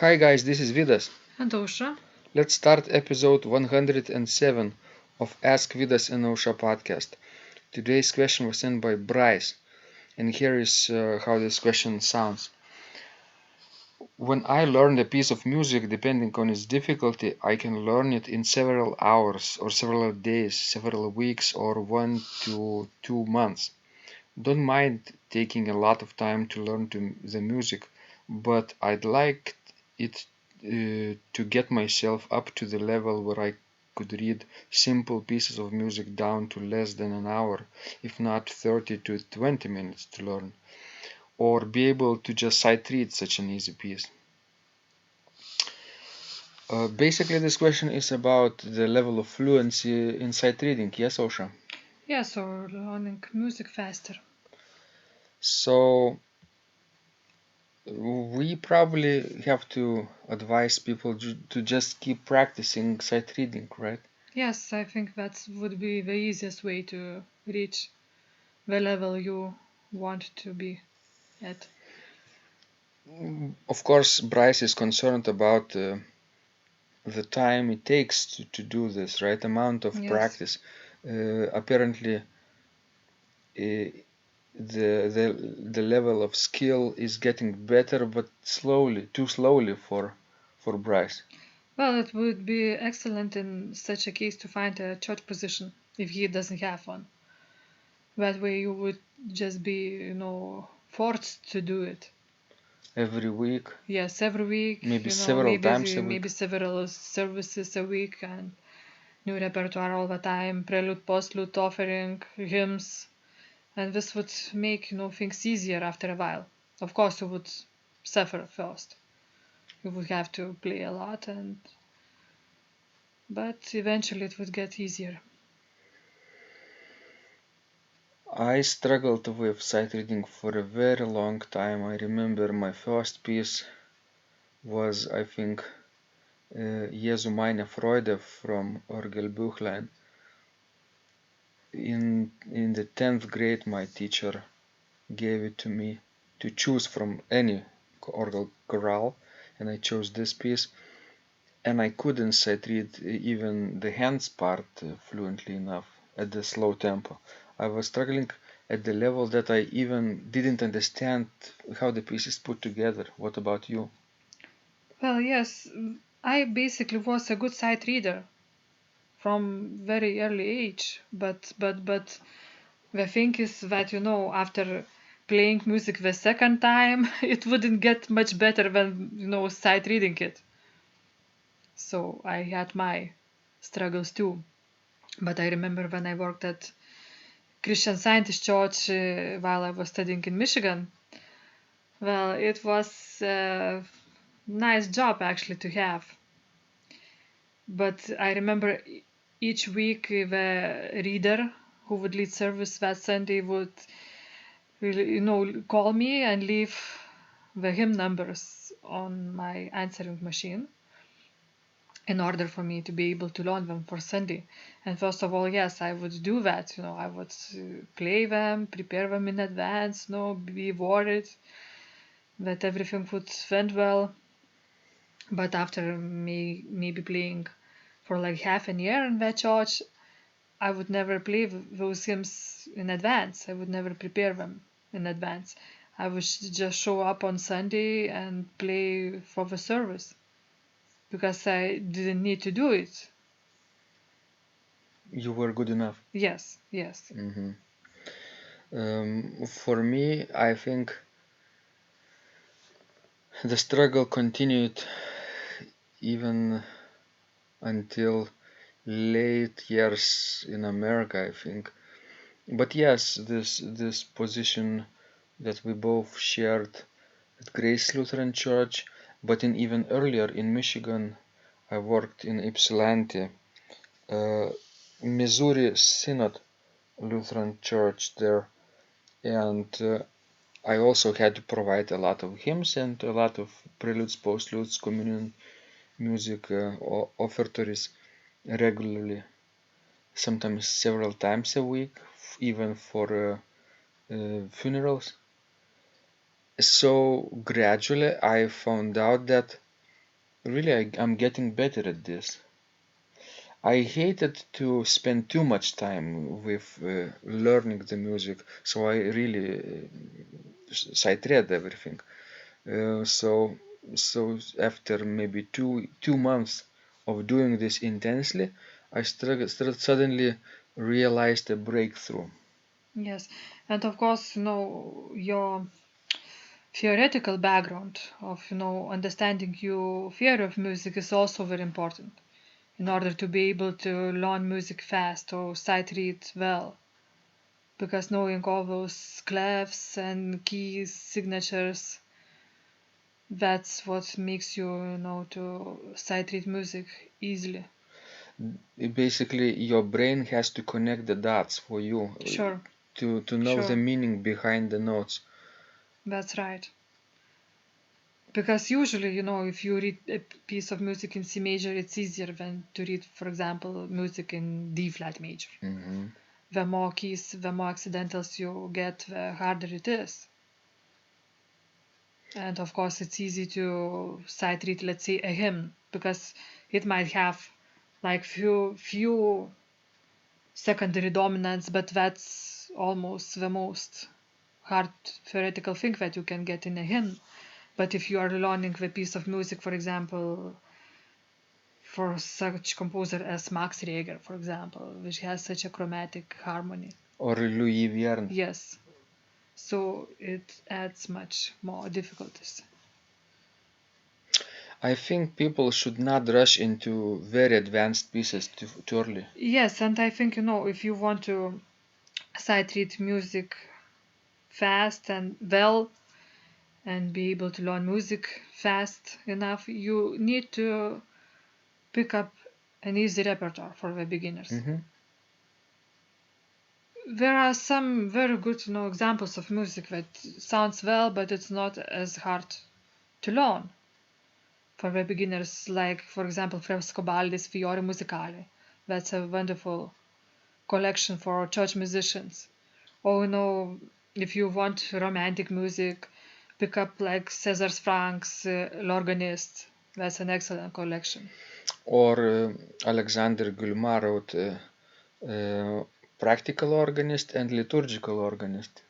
Hi guys, this is Vidas. And Ausra. Let's start episode 107 of Ask Vidas and Ausra podcast. Today's question was sent by Brice, and here is how this question sounds. When I learn a piece of music, depending on its difficulty, I can learn it in several hours, or several days, several weeks, or 1 to 2 months. Don't mind taking a lot of time to learn the music, but I'd like it to get myself up to the level where I could read simple pieces of music down to less than an hour, if not 30 to 20 minutes to learn, or be able to just sight read such an easy piece. Basically, this question is about the level of fluency in sight reading. Yes, Osha? Yes, or learning music faster. So, we probably have to advise people to just keep practicing sight reading, right? Yes, I think that would be the easiest way to reach the level you want to be at. Of course, Brice is concerned about the time it takes to do this, right? Amount of Yes. practice. Apparently, the level of skill is getting better, but slowly, too slowly for Brice. Well, it would be excellent in such a case to find a church position if he doesn't have one. That way you would just be, forced to do it. Every week, Yes, every week, maybe several times a week. maybe several services a week and new repertoire all the time, prelude, postlude, offering, hymns, and this would make things easier after a while. Of course, you would suffer first. You would have to play a lot, but eventually it would get easier. I struggled with sight reading for a very long time. I remember my first piece was, I think, Jesu meine Freude from Orgelbuchlein. In the 10th grade, my teacher gave it to me to choose from any organ chorale, and I chose this piece. And I couldn't sight read even the hands part fluently enough at the slow tempo. I was struggling at the level that I even didn't understand how the piece is put together. What about you? Well, yes, I basically was a good sight reader from very early age, but the thing is that after playing music the second time, it wouldn't get much better than sight reading it. So I had my struggles too. But I remember when I worked at Christian Scientist Church while I was studying in Michigan. Well, it was a nice job actually to have. But I remember each week the reader who would lead service that Sunday would really, call me and leave the hymn numbers on my answering machine in order for me to be able to learn them for Sunday. And first of all, yes, I would do that. I would play them, prepare them in advance, be worried that everything would went well. But after me maybe playing for like half a year in that church, I would never play those hymns in advance. I would never prepare them in advance. I would just show up on Sunday and play for the service because I didn't need to do it. You were good enough. Yes, yes. Hmm for me, I think the struggle continued even until late years in America, I think. But yes, this position that we both shared at Grace Lutheran Church, but in even earlier in Michigan, I worked in Ypsilanti, uh, Missouri Synod Lutheran Church there, and I also had to provide a lot of hymns and a lot of preludes, postludes, communion music offertories regularly, sometimes several times a week, even for funerals. So gradually I found out that Really, I'm getting better at this. I hated to spend too much time with learning the music, so I really sight-read everything. So after maybe two months of doing this intensely, I suddenly realized a breakthrough. Yes, and of course, your theoretical background of, understanding your fear of music is also very important in order to be able to learn music fast or sight read well. Because knowing all those clefs and keys, signatures, that's what makes you, to sight read music easily. Basically, your brain has to connect the dots for you Sure, to know the sure, meaning behind the notes. that's right. Because usually, if you read a piece of music in C major, it's easier than to read, for example, music in D flat major. Hmm. The more keys, the more accidentals you get, the harder it is. And of course, it's easy to sight read, let's say, a hymn, because it might have like few secondary dominants, but that's almost the most hard theoretical thing that you can get in a hymn. But if you are learning the piece of music, for example, for such composer as Max Reger, for example, which has such a chromatic harmony, Or Louis Vierne. yes, so it adds much more difficulties. I think people should not rush into very advanced pieces too early. Yes, and I think, if you want to sight read music fast and well and be able to learn music fast enough, you need to pick up an easy repertoire for the beginners. Hmm. There are some very good, examples of music that sounds well, but it's not as hard to learn for the beginners. Like, for example, Frescobaldi's Fiori Musicale. That's a wonderful collection for church musicians. Or, if you want romantic music, pick up like Cesar Frank's L'Organist. That's an excellent collection. Or Alexander Gulmar wrote Practical Organist and Liturgical Organist.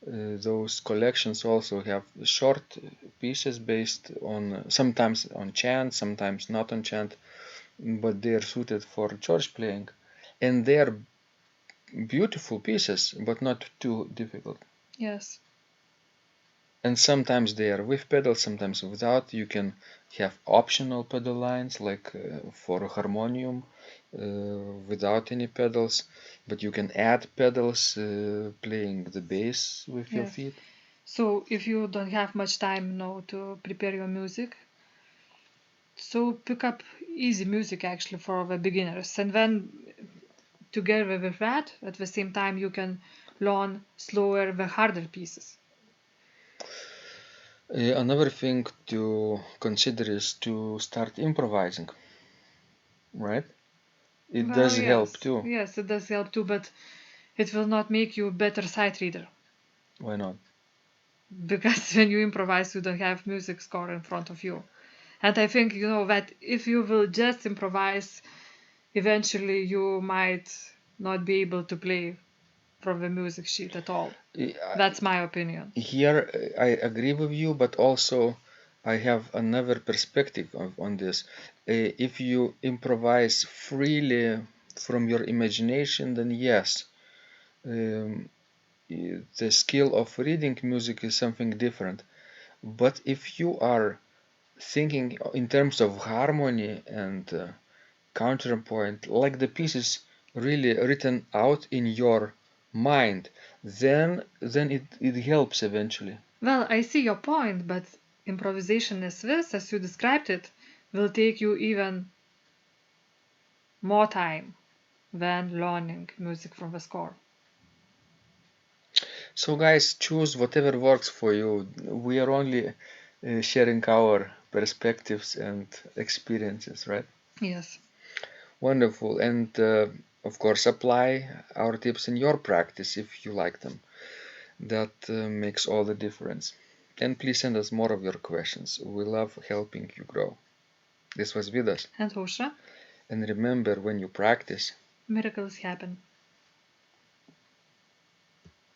Those collections also have short pieces based on sometimes on chant, sometimes not on chant, but they are suited for church playing, and they are beautiful pieces, but not too difficult. Yes. And sometimes they are with pedals, sometimes without. You can have optional pedal lines, like for harmonium, without any pedals, but you can add pedals playing the bass with your Yes. feet. So if you don't have much time, to prepare your music, so pick up easy music actually for the beginners, and then together with that, at the same time, you can learn slower the harder pieces. Another thing to consider is to start improvising, right? It Well, does help yes, too. yes, it does help too, but it will not make you a better sight reader Why not? because when you improvise, you don't have music score in front of you. And I think that if you will just improvise, eventually you might not be able to play from the music sheet at all. That's my opinion. Here I agree with you, but also I have another perspective on this. If you improvise freely from your imagination, then yes, um, the skill of reading music is something different. But if you are thinking in terms of harmony and counterpoint, like the piece is really written out in your mind, then it helps eventually. Well, I see your point, but improvisation as this, as you described it, will take you even more time than learning music from the score. So guys, choose whatever works for you. We are only sharing our perspectives and experiences, right? Yes. Wonderful. And of course, apply our tips in your practice if you like them. That makes all the difference. And please send us more of your questions. We love helping you grow. This was Vidas. And Ausra, And remember, when you practice, miracles happen.